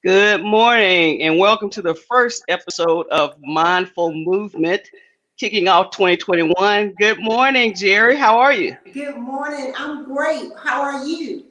Good morning and welcome to the first episode of Mindful Movement, kicking off 2021. Good morning, Jerry. How are you? Good morning. I'm great. How are you?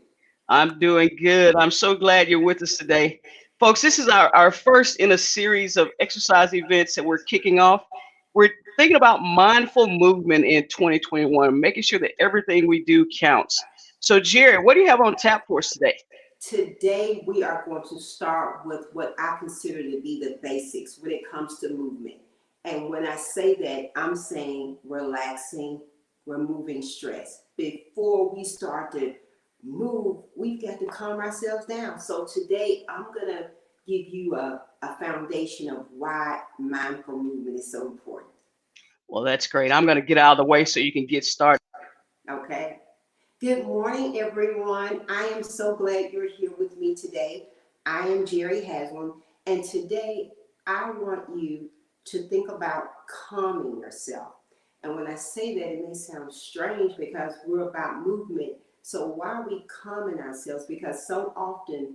I'm doing good. I'm so glad you're with us today. Folks, this is our first in a series of exercise events that we're kicking off. We're thinking about mindful movement in 2021, making sure that everything we do counts. So, Jerry, what do you have on tap for us today? Today, we are going to start with what I consider to be the basics when it comes to movement. And when I say that, I'm saying relaxing, removing stress. Before we start to move, we've got to calm ourselves down. So today, I'm going to give you a foundation of why mindful movement is so important. Well, that's great. I'm going to get out of the way so you can get started. Okay? Good morning, everyone. I am so glad you're here with me today. I am Jerri Haslem, and today I want you to think about calming yourself. And when I say that, it may sound strange because we're about movement. So why are we calming ourselves? Because so often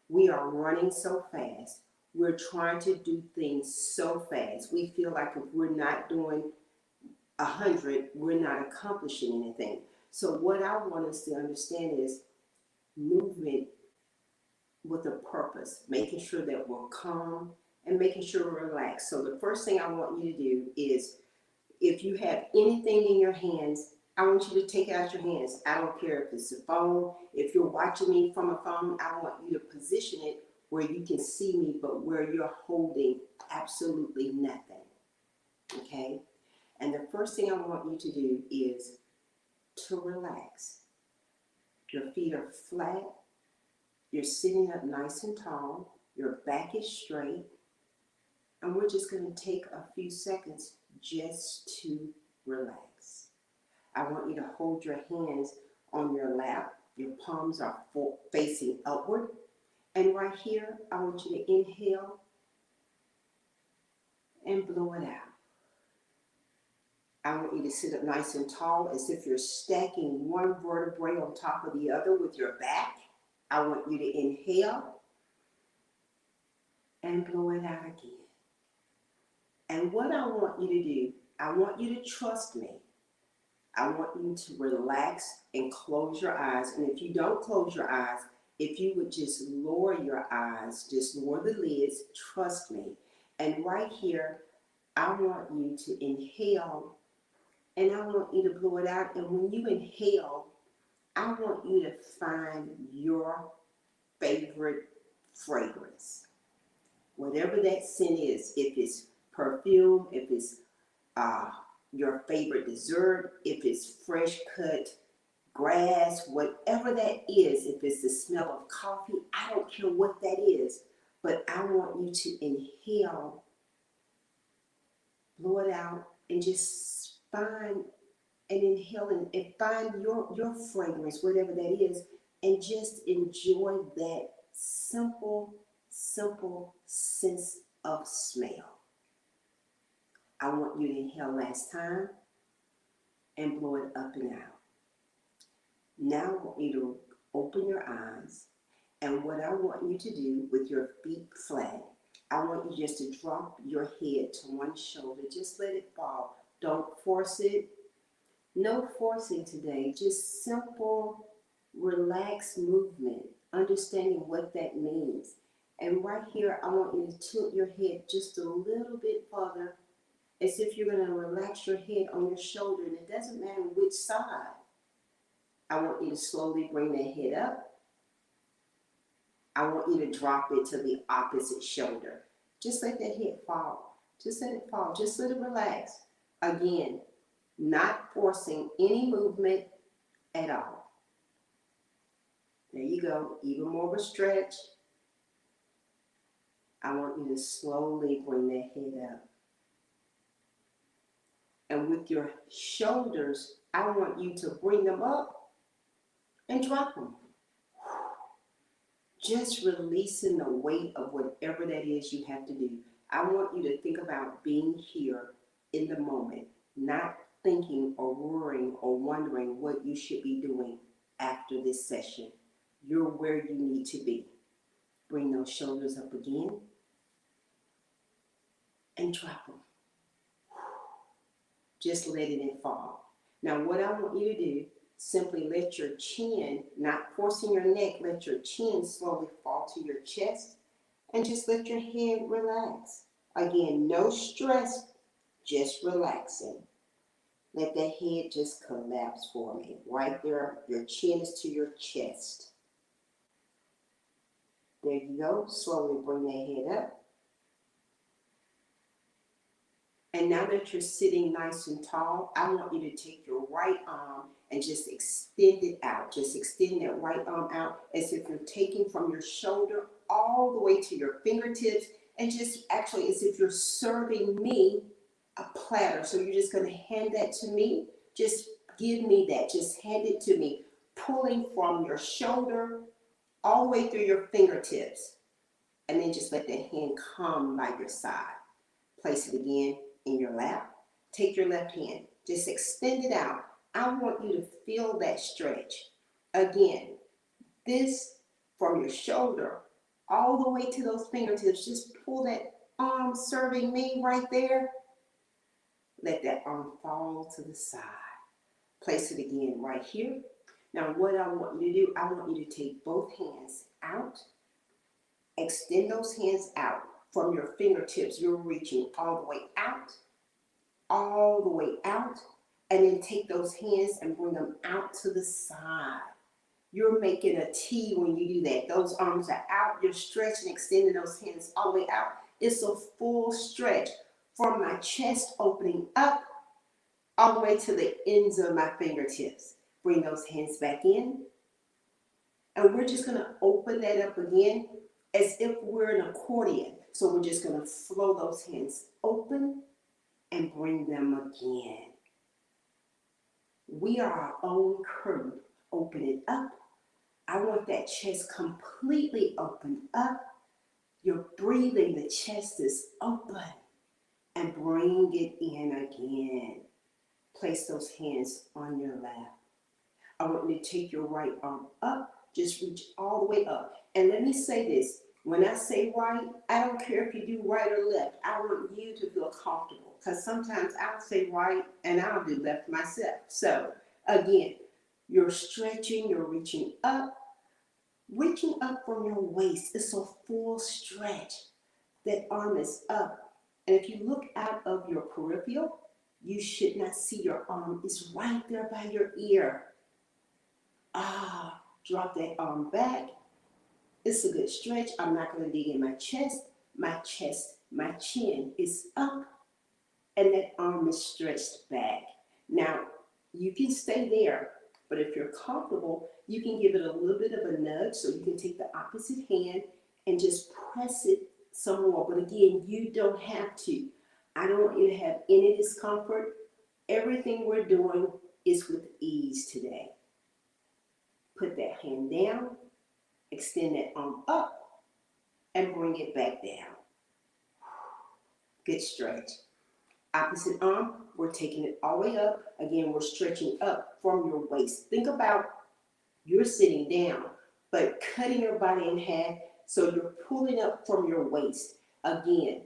we are running so fast. We're trying to do things so fast. We feel like if we're not doing 100, we're not accomplishing anything. So what I want us to understand is movement with a purpose, making sure that we're calm and making sure we're relaxed. So the first thing I want you to do is if you have anything in your hands, I want you to take it out your hands. I don't care if it's a phone, if you're watching me from a phone, I want you to position it where you can see me, but where you're holding absolutely nothing. Okay? And the first thing I want you to do is to relax. Your feet are flat. You're sitting up nice and tall. Your back is straight. And we're just going to take a few seconds just to relax. I want you to hold your hands on your lap. Your palms are facing upward. And right here, I want you to inhale and blow it out. I want you to sit up nice and tall as if you're stacking one vertebrae on top of the other with your back. I want you to inhale and blow it out again. And what I want you to do, I want you to trust me. I want you to relax and close your eyes. And if you don't close your eyes, if you would just lower your eyes, just lower the lids, trust me. And right here, I want you to inhale and I want you to blow it out. And when you inhale, I want you to find your favorite fragrance. Whatever that scent is, if it's perfume, if it's uh, your favorite dessert, if it's fresh cut grass, whatever that is, if it's the smell of coffee, I don't care what that is, but I want you to inhale, blow it out, and just find and inhale and find your fragrance, whatever that is, and just enjoy that simple sense of smell. I want you to inhale last time and blow it up and out. Now I want you to open your eyes, and what I want you to do with your feet flat, I want you just to drop your head to one shoulder. Just let it fall. Don't force it. No forcing today, just simple, relaxed movement, understanding what that means. And right here, I want you to tilt your head just a little bit further, as if you're going to relax your head on your shoulder, and it doesn't matter which side. I want you to slowly bring that head up. I want you to drop it to the opposite shoulder. Just let that head fall. Just let it fall. Just let it relax. Again, not forcing any movement at all. There you go. Even more of a stretch. I want you to slowly bring that head up. And with your shoulders, I want you to bring them up and drop them. Just releasing the weight of whatever that is you have to do. I want you to think about being here in the moment, not thinking or worrying or wondering what you should be doing after this session. You're where you need to be. Bring those shoulders up again and drop them. Just letting it fall. Now what I want you to do, simply let your chin, not forcing your neck, let your chin slowly fall to your chest and just let your head relax. Again, no stress, just relaxing. Let that head just collapse for me. Right there, your chin is to your chest. There you go. Slowly bring that head up. And now that you're sitting nice and tall, I want you to take your right arm and just extend it out. Just extend that right arm out as if you're taking from your shoulder all the way to your fingertips, and just actually as if you're serving me a platter. So you're just going to hand that to me. Just give me that. Just hand it to me. Pulling from your shoulder all the way through your fingertips. And then just let that hand come by your side. Place it again in your lap. Take your left hand. Just extend it out. I want you to feel that stretch. Again, this from your shoulder all the way to those fingertips. Just pull that arm serving me right there. Let that arm fall to the side. Place it again right here. Now what I want you to do, I want you to take both hands out. Extend those hands out from your fingertips. You're reaching all the way out, and then take those hands and bring them out to the side. You're making a T when you do that. Those arms are out. You're stretching, extending those hands all the way out. It's a full stretch from my chest opening up all the way to the ends of my fingertips. Bring those hands back in. And we're just going to open that up again as if we're an accordion. So we're just going to flow those hands open and bring them again. We are our own curtain. Open it up. I want that chest completely opened up. You're breathing, the chest is open. And bring it in again. Place those hands on your lap. I want you to take your right arm up. Just reach all the way up. And let me say this. When I say right, I don't care if you do right or left. I want you to feel comfortable. Because sometimes I'll say right and I'll do left myself. So again, you're stretching, you're reaching up. Reaching up from your waist. It's a full stretch. That arm is up. And if you look out of your peripheral, you should not see your arm. It's right there by your ear. Drop that arm back. It's a good stretch. I'm not going to dig in my chest. My chin is up. And that arm is stretched back. Now, you can stay there. But if you're comfortable, you can give it a little bit of a nudge. So you can take the opposite hand and just press it some more. But again, you don't have to. I don't want you to have any discomfort. Everything we're doing is with ease today. Put that hand down, extend that arm up, and bring it back down. Good stretch. Opposite arm, we're taking it all the way up. Again, we're stretching up from your waist. Think about you're sitting down, but cutting your body in half, so you're pulling up from your waist. Again,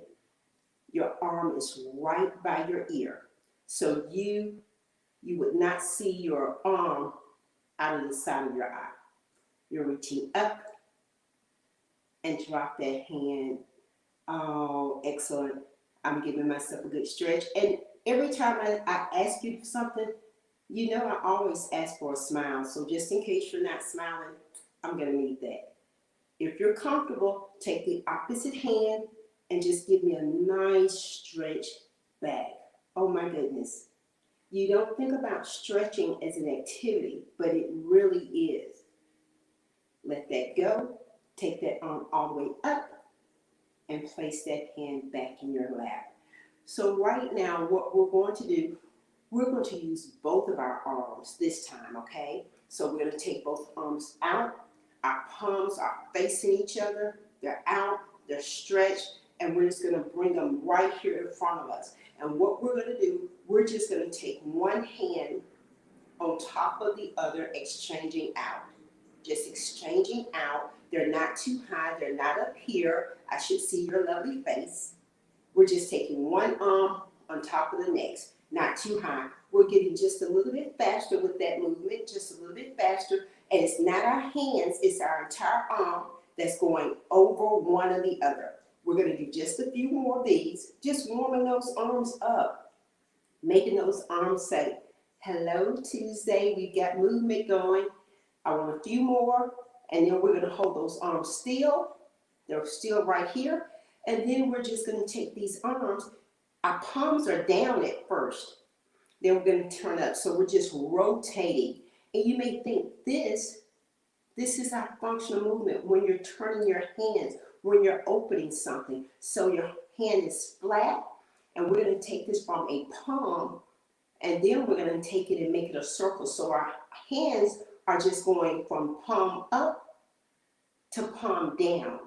your arm is right by your ear. So you would not see your arm out of the side of your eye. You're reaching up and drop that hand. Oh, excellent. I'm giving myself a good stretch. And every time I ask you for something, you know I always ask for a smile. So just in case you're not smiling, I'm going to need that. If you're comfortable, take the opposite hand and just give me a nice stretch back. Oh my goodness. You don't think about stretching as an activity, but it really is. Let that go. Take that arm all the way up and place that hand back in your lap. So right now, what we're going to do, we're going to use both of our arms this time, okay? So we're going to take both arms out. Our palms are facing each other. They're out, they're stretched, and we're just going to bring them right here in front of us. And what we're going to do, we're just going to take one hand on top of the other, exchanging out. Just exchanging out. They're not too high. They're not up here. I should see your lovely face. We're just taking one arm on top of the next, not too high. We're getting just a little bit faster with that movement, just a little bit faster. And it's not our hands, it's our entire arm that's going over one or the other. We're going to do just a few more of these, just warming those arms up, making those arms say, hello, Tuesday. We've got movement going. I want a few more, and then we're going to hold those arms still. They're still right here. And then we're just going to take these arms. Our palms are down at first. Then we're going to turn up. So we're just rotating. And you may think this is our functional movement when you're turning your hands, when you're opening something. So your hand is flat. And we're going to take this from a palm. And then we're going to take it and make it a circle. So our hands are just going from palm up to palm down.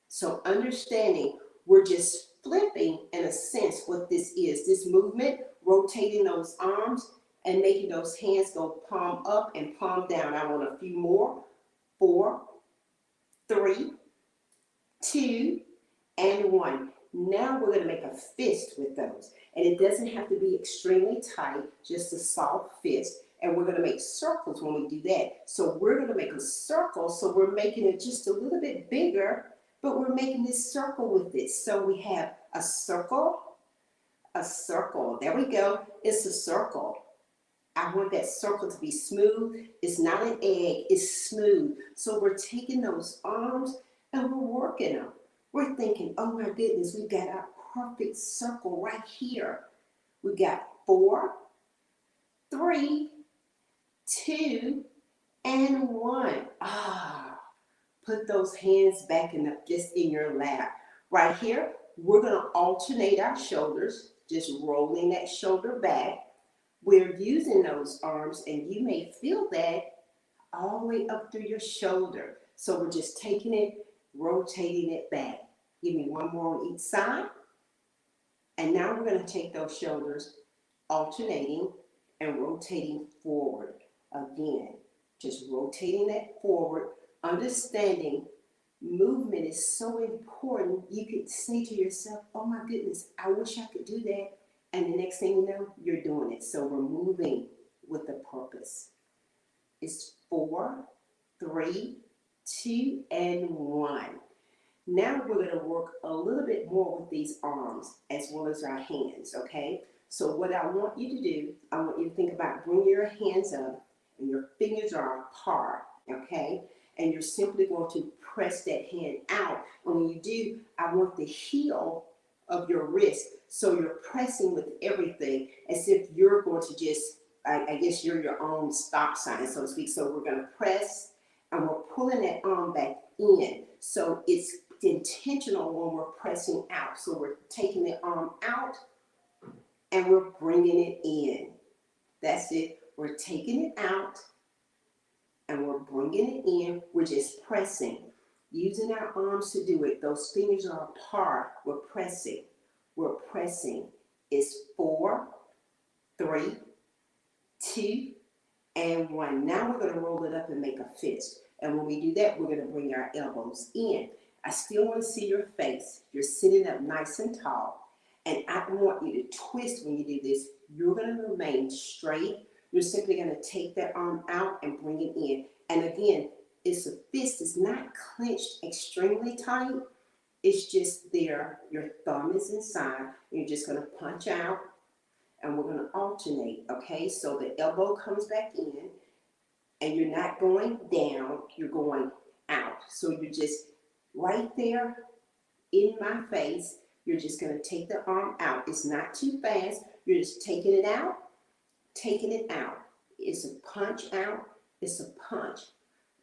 So understanding, we're just flipping, in a sense, what this is. This movement, rotating those arms and making those hands go palm up and palm down. I want a few more. 4, 3, 2, and 1. Now we're going to make a fist with those. And it doesn't have to be extremely tight, just a soft fist. And we're going to make circles when we do that. So we're going to make a circle. So we're making it just a little bit bigger, but we're making this circle with it. So we have a circle, a circle. There we go. It's a circle. I want that circle to be smooth. It's not an egg. It's smooth. So we're taking those arms and we're working them. We're thinking, oh my goodness, we've got our perfect circle right here. We got 4, 3, 2, and 1. Put those hands back just in your lap. Right here, we're going to alternate our shoulders, just rolling that shoulder back. We're using those arms, and you may feel that all the way up through your shoulder. So we're just taking it, rotating it back. Give me one more on each side. And now we're going to take those shoulders, alternating and rotating forward. Again, just rotating that forward, understanding movement is so important. You could say to yourself, oh my goodness, I wish I could do that. And the next thing you know, you're doing it. So we're moving with a purpose. It's 4, 3, 2, and 1. Now we're going to work a little bit more with these arms as well as our hands, okay? So what I want you to do, I want you to think about bringing your hands up and your fingers are apart, okay? And you're simply going to press that hand out. And when you do, I want the heel of your wrist. So you're pressing with everything as if you're going to just, I guess you're your own stop sign, so to speak. So we're going to press and we're pulling that arm back in. So it's intentional when we're pressing out. So we're taking the arm out and we're bringing it in. That's it. We're taking it out and we're bringing it in. We're just pressing, using our arms to do it. Those fingers are apart. We're pressing. We're pressing. It's 4, 3, 2, and 1. Now we're going to roll it up and make a fist. And when we do that, we're going to bring our elbows in. I still want to see your face. You're sitting up nice and tall. And I want you to twist when you do this. You're going to remain straight. You're simply going to take that arm out and bring it in. And again, it's a fist. It's not clenched extremely tight. It's just there. Your thumb is inside. You're just going to punch out. And we're going to alternate, okay? So the elbow comes back in. And you're not going down. You're going out. So you're just right there in my face. You're just going to take the arm out. It's not too fast. You're just taking it out, taking it out. It's a punch out. It's a punch.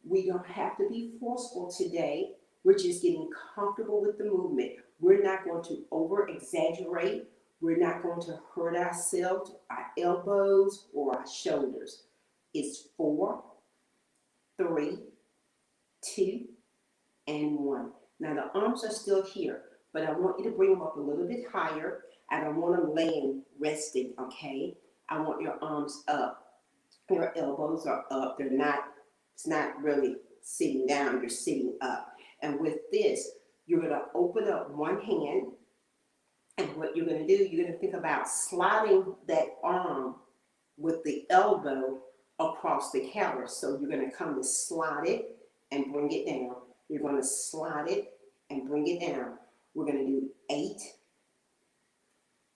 We don't have to be forceful today. We're just getting comfortable with the movement. We're not going to over-exaggerate. We're not going to hurt ourselves, our elbows, or our shoulders. It's 4, 3, 2, and 1. Now the arms are still here, but I want you to bring them up a little bit higher. I don't want them laying, resting, okay? I want your arms up. Your elbows are up. It's not really sitting down, you're sitting up. And with this, you're going to open up one hand. And what you're going to do, you're going to think about sliding that arm with the elbow across the counter. So you're going to come and slide it and bring it down. You're going to slide it and bring it down. We're going to do 8,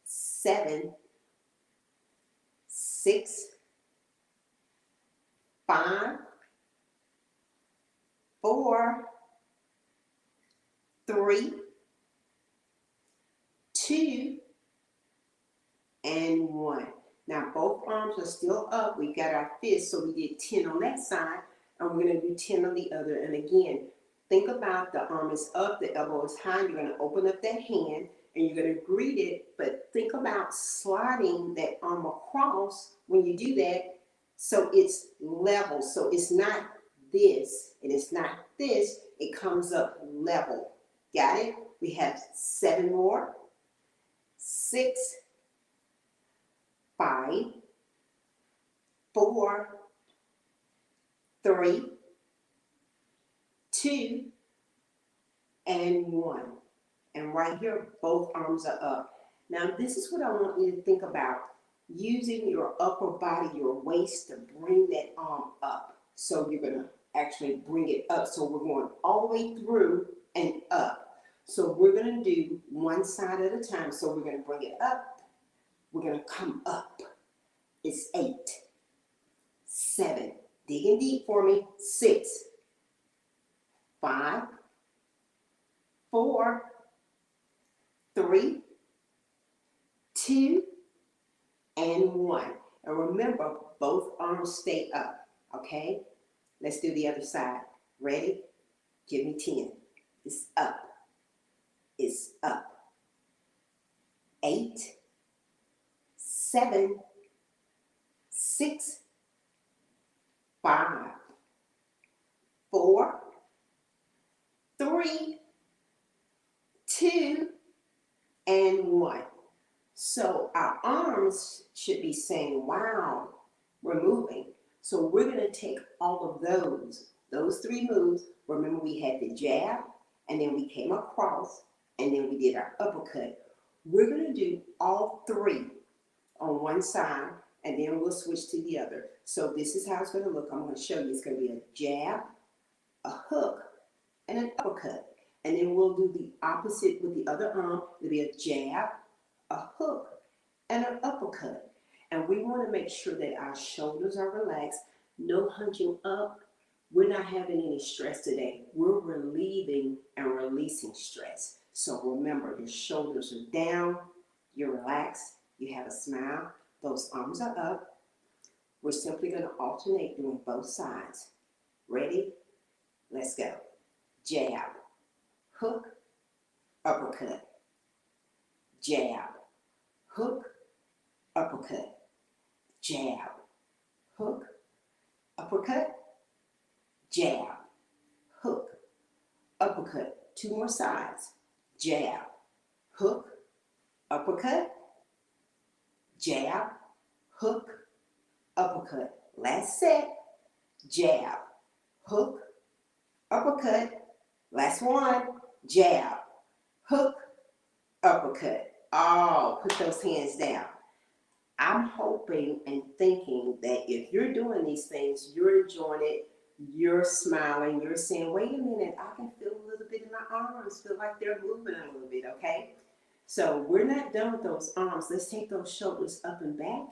7, 6, 5, 4, 3, 2, and 1. Now both arms are still up. We got our fist, so we did 10 on that side, and we're going to do 10 on the other. And again, think about the arm is up, the elbow is high. You're going to open up that hand, and you're going to greet it, but think about sliding that arm across when you do that so it's level. So it's not this, and it's not this. It comes up level. Got it? We have 7 more. 6, 5, 4, 3, 2, and 1. And right here, both arms are up. Now, this is what I want you to think about. Using your upper body, your waist, to bring that arm up. So you're going to actually bring it up. So we're going all the way through and up. So we're going to do one side at a time. So we're going to bring it up. We're going to come up. It's 8, 7. Digging deep for me. 6, 5, 4, 3, 2, and 1. And remember, both arms stay up. Okay? Let's do the other side. Ready? Give me 10. It's up. It's up. 8, 7, 6, 5, 4, 3, 2, and 1. So our arms should be saying, wow, we're moving. So we're going to take all of those 3 moves. Remember, we had the jab, and then we came across, and then we did our uppercut. We're going to do all 3 on one side, and then we'll switch to the other. So this is how it's going to look. I'm going to show you. It's going to be a jab, a hook, and an uppercut. And then we'll do the opposite with the other arm. It'll be a jab, a hook, and an uppercut. And we want to make sure that our shoulders are relaxed, no hunching up. We're not having any stress today. We're relieving and releasing stress. So remember, your shoulders are down, you're relaxed, you have a smile, those arms are up. We're simply going to alternate doing both sides. Ready? Let's go. Jab, hook, uppercut. Jab, hook, uppercut. Jab, hook, uppercut. Jab, hook, uppercut. 2 more sides. Jab, hook, uppercut. Jab, hook, uppercut. Last set. Jab, hook, uppercut. Last one. Jab, hook, uppercut. Oh, put those hands down. I'm hoping and thinking that if you're doing these things, you're enjoying it, you're smiling, you're saying, wait a minute, I can feel a little bit in my arms, feel like they're moving a little bit, okay? So we're not done with those arms. Let's take those shoulders up and back.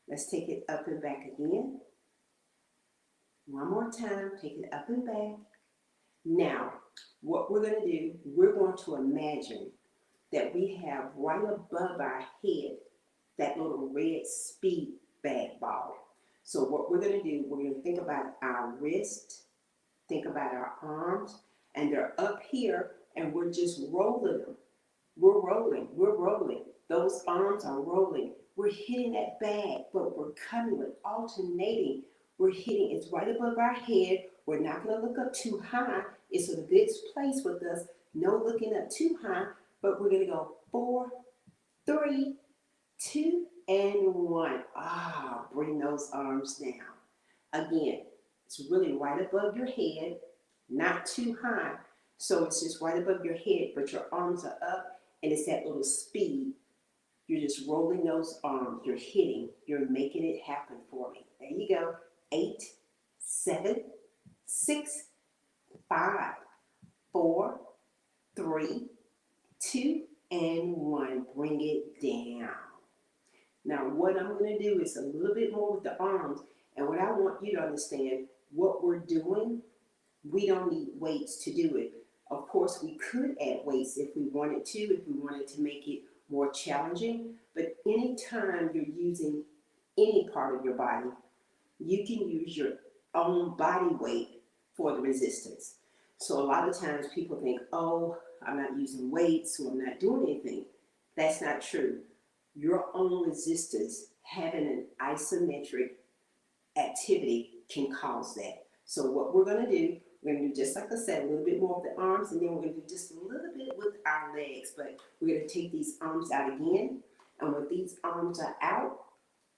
Let's take it up and back again. One more time, take it up and back. Now, what we're going to do, we're going to imagine that we have right above our head that little red speed bag ball. So what we're going to do, we're going to think about our wrist, think about our arms, and they're up here, and we're just rolling them. We're rolling, we're rolling. Those arms are rolling. We're hitting that bag, but we're coming with alternating. We're hitting, it's right above our head. We're not going to look up too high. It's in a good place with us. No looking up too high, but we're going to go 4, 3, 2, and 1. Ah, bring those arms down. Again, it's really right above your head. not too high. So it's just right above your head, but your arms are up, and it's that little speed. You're just rolling those arms. You're hitting. You're making it happen for me. There you go. 8, 7, 6, 5, 4, 3, 2, and 1. Bring it down. Now, what I'm going to do is a little bit more with the arms. And what I want you to understand, what we're doing, we don't need weights to do it. Of course, we could add weights if we wanted to, if we wanted to make it more challenging. But anytime you're using any part of your body, you can use your own body weight for the resistance. So a lot of times people think, oh, I'm not using weights, so I'm not doing anything. That's not true. Your own resistance, having an isometric activity, can cause that. So what we're going to do, we're going to do, just like I said, a little bit more of the arms, and then we're going to do just a little bit with our legs. But we're going to take these arms out again. And when these arms are out,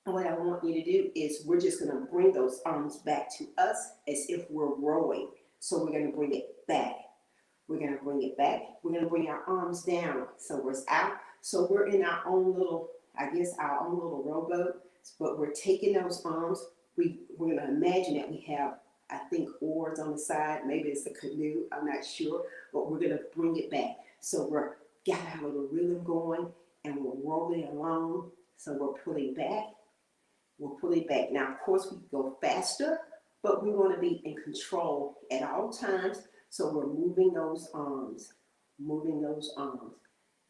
what I want you to do is we're just going to bring those arms back to us as if we're rowing. So we're going to bring it back. We're going to bring it back. We're going to bring our arms down. So we're out. So we're in our own little, I guess, our own little rowboat. But we're taking those arms. We're going to imagine that we have, I think, oars on the side. Maybe it's a canoe. I'm not sure. But we're going to bring it back. So we're got our little rhythm going, and we're rolling along. So we're pulling back. We'll pull it back. Now, of course, we can go faster, but we want to be in control at all times. So we're moving those arms, moving those arms.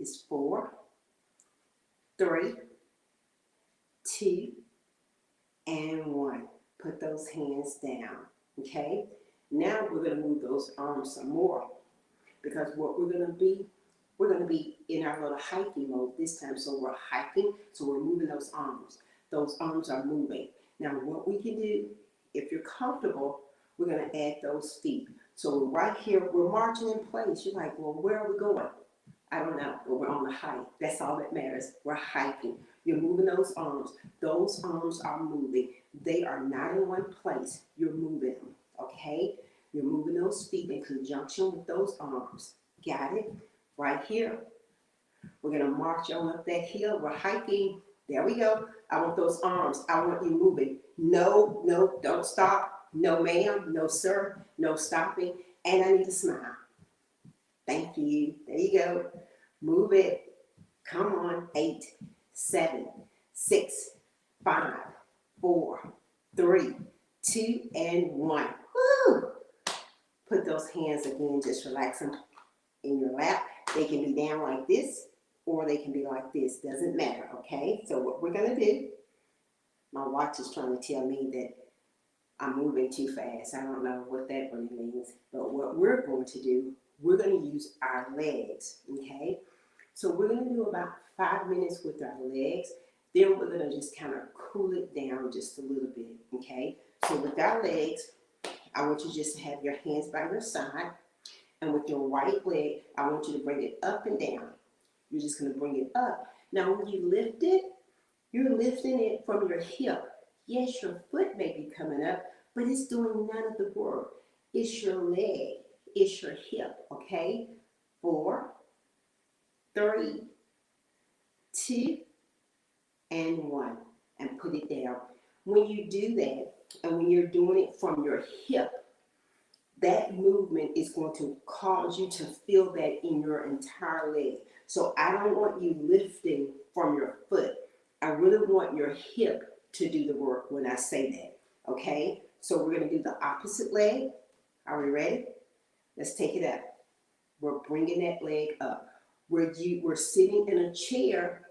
It's 4, 3, 2, and 1. Put those hands down, okay? Now we're going to move those arms some more, because what we're going to be in our little hiking mode this time. So we're hiking, so we're moving those arms. Those arms are moving. Now what we can do, if you're comfortable, we're going to add those feet. So we're right here, we're marching in place. You're like, well, where are we going? I don't know, but we're on a hike. That's all that matters. We're hiking. You're moving those arms. Those arms are moving. They are not in one place. You're moving them, okay? You're moving those feet in conjunction with those arms. Got it? Right here. We're going to march on up that hill. We're hiking. There we go. I want those arms. I want you moving. No, no, don't stop. No, ma'am. No, sir. No stopping. And I need a smile. Thank you. There you go. Move it. Come on. 8, 7, 6, 5, 4, 3, 2, and 1. Woo! Put those hands again. Just relax them in your lap. They can be down like this, or they can be like this. Doesn't matter, okay? So what we're going to do, my watch is trying to tell me that I'm moving too fast. I don't know what that really means. But what we're going to do, we're going to use our legs, okay? So we're going to do about 5 minutes with our legs. Then we're going to just kind of cool it down just a little bit, okay? So with our legs, I want you just to have your hands by your side. And with your right leg, I want you to bring it up and down. You're just going to bring it up. Now, when you lift it, you're lifting it from your hip. Yes, your foot may be coming up, but it's doing none of the work. It's your leg. It's your hip, okay? 4, 3, 2, and 1. And put it down. When you do that, and when you're doing it from your hip, that movement is going to cause you to feel that in your entire leg. So I don't want you lifting from your foot. I really want your hip to do the work when I say that, okay? So we're going to do the opposite leg. Are we ready? Let's take it up. We're bringing that leg up. We're sitting in a chair.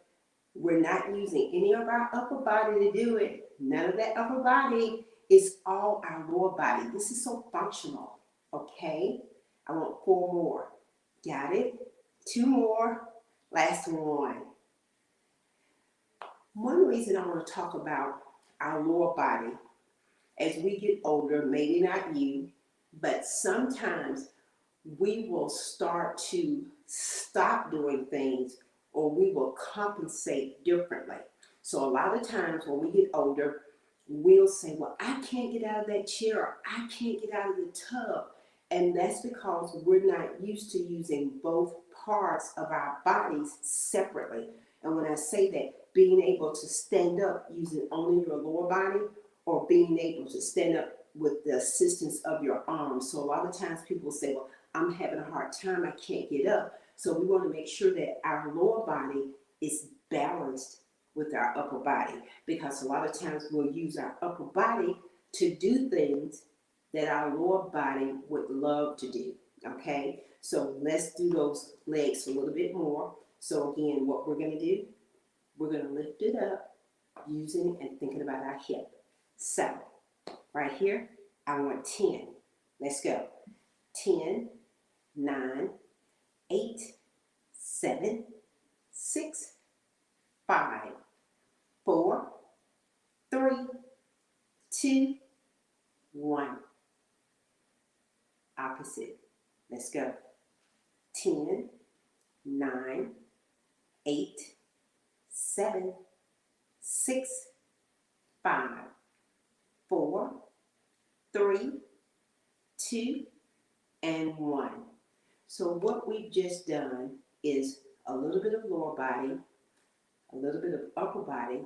We're not using any of our upper body to do it. None of that upper body. It's all our lower body. This is so functional, okay? I want 4 more. Got it? 2 more. Last one. One reason I want to talk about our lower body, as we get older, maybe not you, but sometimes we will start to stop doing things, or we will compensate differently. So a lot of times when we get older, we'll say, well, I can't get out of that chair, or I can't get out of the tub. And that's because we're not used to using both parts of our bodies separately. And when I say that, being able to stand up using only your lower body, or being able to stand up with the assistance of your arms. So a lot of times people say, well, I'm having a hard time, I can't get up. So we want to make sure that our lower body is balanced with our upper body, because a lot of times we'll use our upper body to do things that our lower body would love to do. Okay, so let's do those legs a little bit more. So again, what we're going to do, we're going to lift it up using and thinking about our hip. So right here, I want 10. Let's go. 10, 9, 8, 7, 6, 5, 4, 3, 2, 1. Opposite. Let's go. 10, 9, 8, 7, 6, 5, 4, 3, 2, and 1. So what we've just done is a little bit of lower body, a little bit of upper body.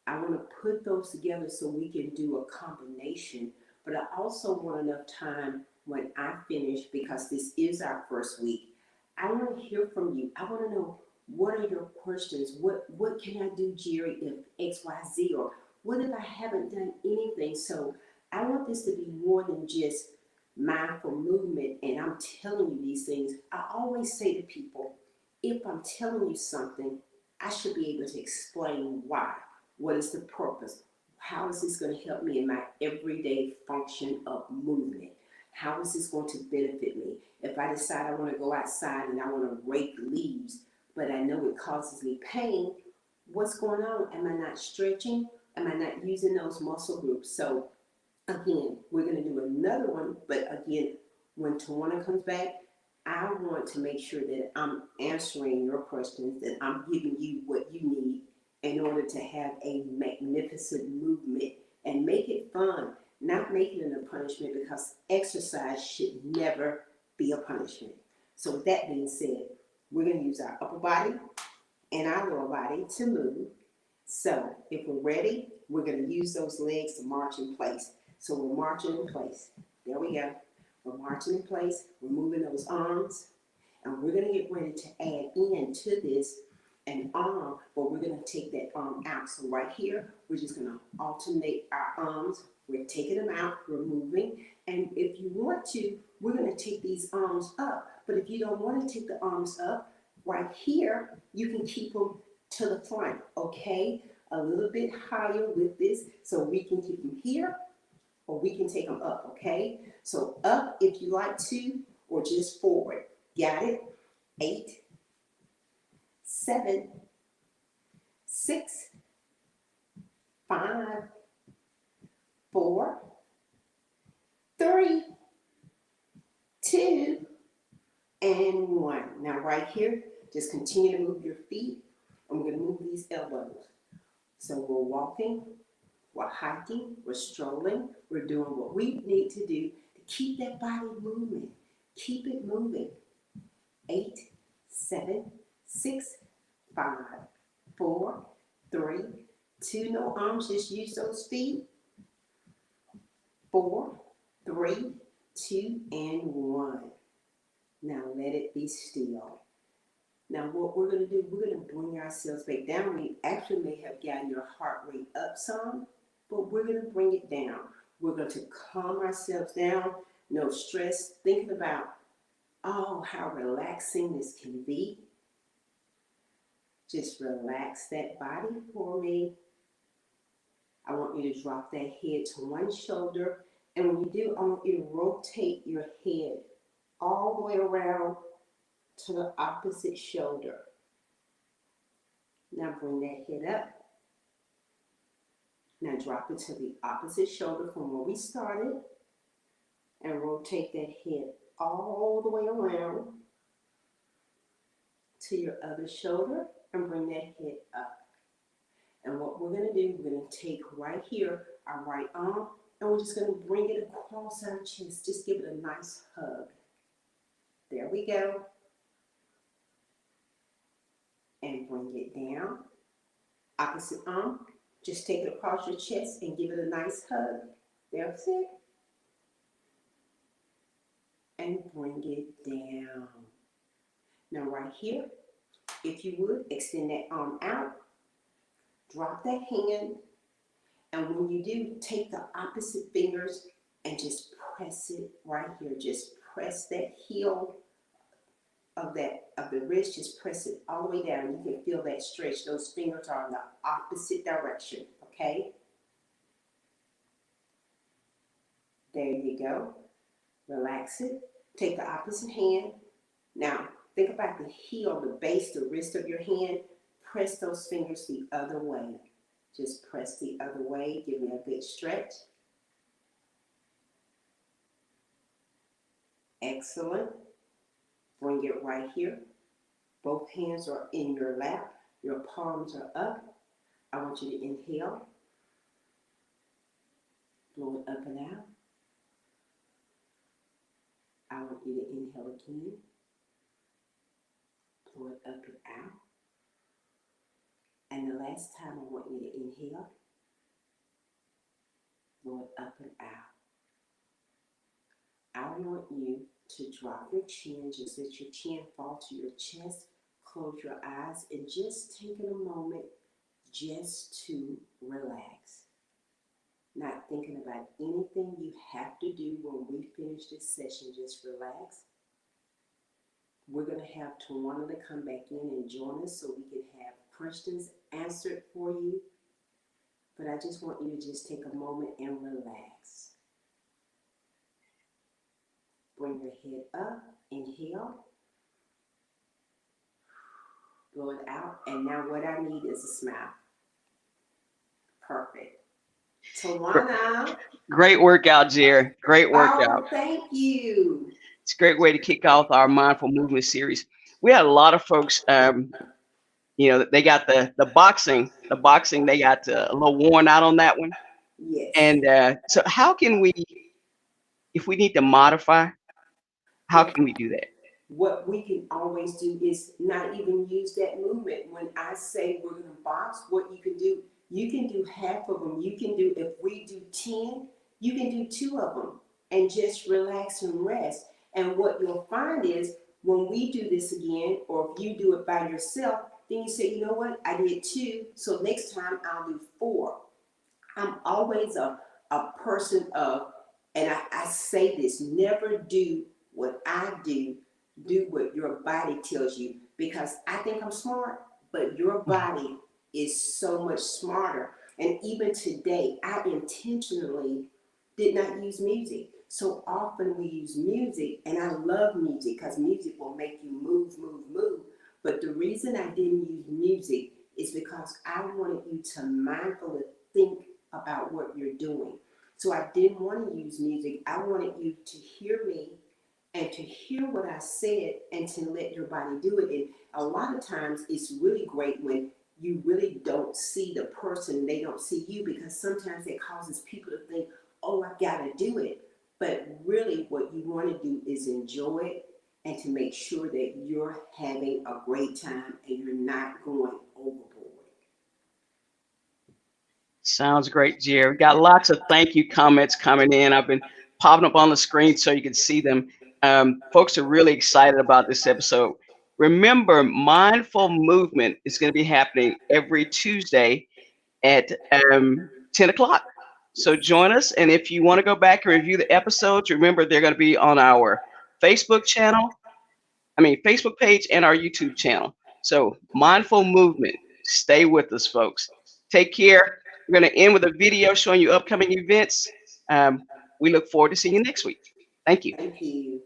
I want to put those together so we can do a combination, but I also want enough time when I finish, because this is our first week. I want to hear from you. I want to know, what are your questions? What can I do, Jerri, if X, Y, Z, or what if I haven't done anything? So I want this to be more than just mindful movement and I'm telling you these things. I always say to people, if I'm telling you something, I should be able to explain why. What is the purpose? How is this going to help me in my everyday function of movement? How is this going to benefit me? If I decide I want to go outside and I want to rake leaves, but I know it causes me pain, what's going on? Am I not stretching? Am I not using those muscle groups? So again, we're going to do another one, but again, when Tawana comes back, I want to make sure that I'm answering your questions, that I'm giving you what you need in order to have a magnificent movement and make it fun, not make it a punishment, because exercise should never be a punishment. So with that being said, we're going to use our upper body and our lower body to move. So if we're ready, we're going to use those legs to march in place. So we're marching in place. There we go. We're marching in place. We're moving those arms. And we're going to get ready to add in to this an arm, but we're going to take that arm out. So right here, we're just going to alternate our arms. We're taking them out. We're moving. And if you want to, we're going to take these arms up. But if you don't want to take the arms up, right here, you can keep them to the front, okay? A little bit higher with this, so we can keep them here, or we can take them up, okay? So up if you like to, or just forward. Got it? 8, 7, 6, 5, 4, 3, 2, and 1. Now right here, just continue to move your feet, and we're going to move these elbows. So we're walking, we're hiking, we're strolling, we're doing what we need to do to keep that body moving. Keep it moving. 8, 7, 6, 5, 4, 3, 2, no arms, just use those feet. 4, 3, 2, and 1. Now let it be still. Now what we're going to do, we're going to bring ourselves back down. We actually may have gotten your heart rate up some, but we're going to bring it down. We're going to calm ourselves down, no stress, thinking about, oh, how relaxing this can be. Just relax that body for me. I want you to drop that head to one shoulder, and when you do, I want you to rotate your head all the way around to the opposite shoulder. Now bring that head up. Now drop it to the opposite shoulder from where we started, and rotate that head all the way around to your other shoulder, and bring that head up. And what we're going to do, we're going to take right here our right arm, And we're just going to bring it across our chest. Just give it a nice hug. There we go. And bring it down. Opposite arm. Just take it across your chest and give it a nice hug. That's it. And bring it down. Now right here, if you would, extend that arm out. Drop that hand. And when you do, take the opposite fingers and just press it right here. Just press that heel of the wrist. Just press it all the way down. You can feel that stretch. Those fingers are in the opposite direction. Okay? There you go. Relax it. Take the opposite hand. Now, think about the heel, the base, the wrist of your hand. Press those fingers the other way. Just press the other way. Give me a good stretch. Excellent. Bring it right here. Both hands are in your lap. Your palms are up. I want you to inhale. Blow it up and out. I want you to inhale again. Blow it up and out. And the last time I want you to inhale. Blow it up and out. I want you to drop your chin, just let your chin fall to your chest, close your eyes, and just take a moment just to relax. Not thinking about anything you have to do when we finish this session, just relax. We're going to have Tawana to come back in and join us so we can have questions answered for you. But I just want you to just take a moment and relax. Bring your head up, inhale, blow it out, and now what I need is a smile. Perfect. Tawana. Great workout, Jerri. Great workout. Oh, thank you. It's a great way to kick off our mindful movement series. We had a lot of folks, they got the boxing. The boxing, they got a little worn out on that one. Yes. And so how can we, if we need to modify, how can we do that? What we can always do is not even use that movement. When I say we're going to box, what you can do half of them. You can do, if we do 10, you can do 2 of them and just relax and rest. And what you'll find is when we do this again, or if you do it by yourself, then you say, you know what, I did 2, so next time I'll do 4. I'm always a person of, and I say this, never do what I do what your body tells you, because I think I'm smart, but your body is so much smarter. And even today, I intentionally did not use music. So often we use music, and I love music because music will make you move, move, move. But the reason I didn't use music is because I wanted you to mindfully think about what you're doing. So I didn't want to use music. I wanted you to hear me and to hear what I said and to let your body do it. And a lot of times it's really great when you really don't see the person, they don't see you, because sometimes it causes people to think, oh, I gotta do it. But really what you want to do is enjoy it and to make sure that you're having a great time and you're not going overboard. Sounds great, Jerri. Got lots of thank you comments coming in. I've been popping up on the screen so you can see them. Folks are really excited about this episode. Remember, mindful movement is going to be happening every Tuesday at 10 o'clock. So join us. And if you want to go back and review the episodes, remember they're going to be on our Facebook Facebook page and our YouTube channel. So mindful movement. Stay with us, folks. Take care. We're going to end with a video showing you upcoming events. We look forward to seeing you next week. Thank you. Thank you.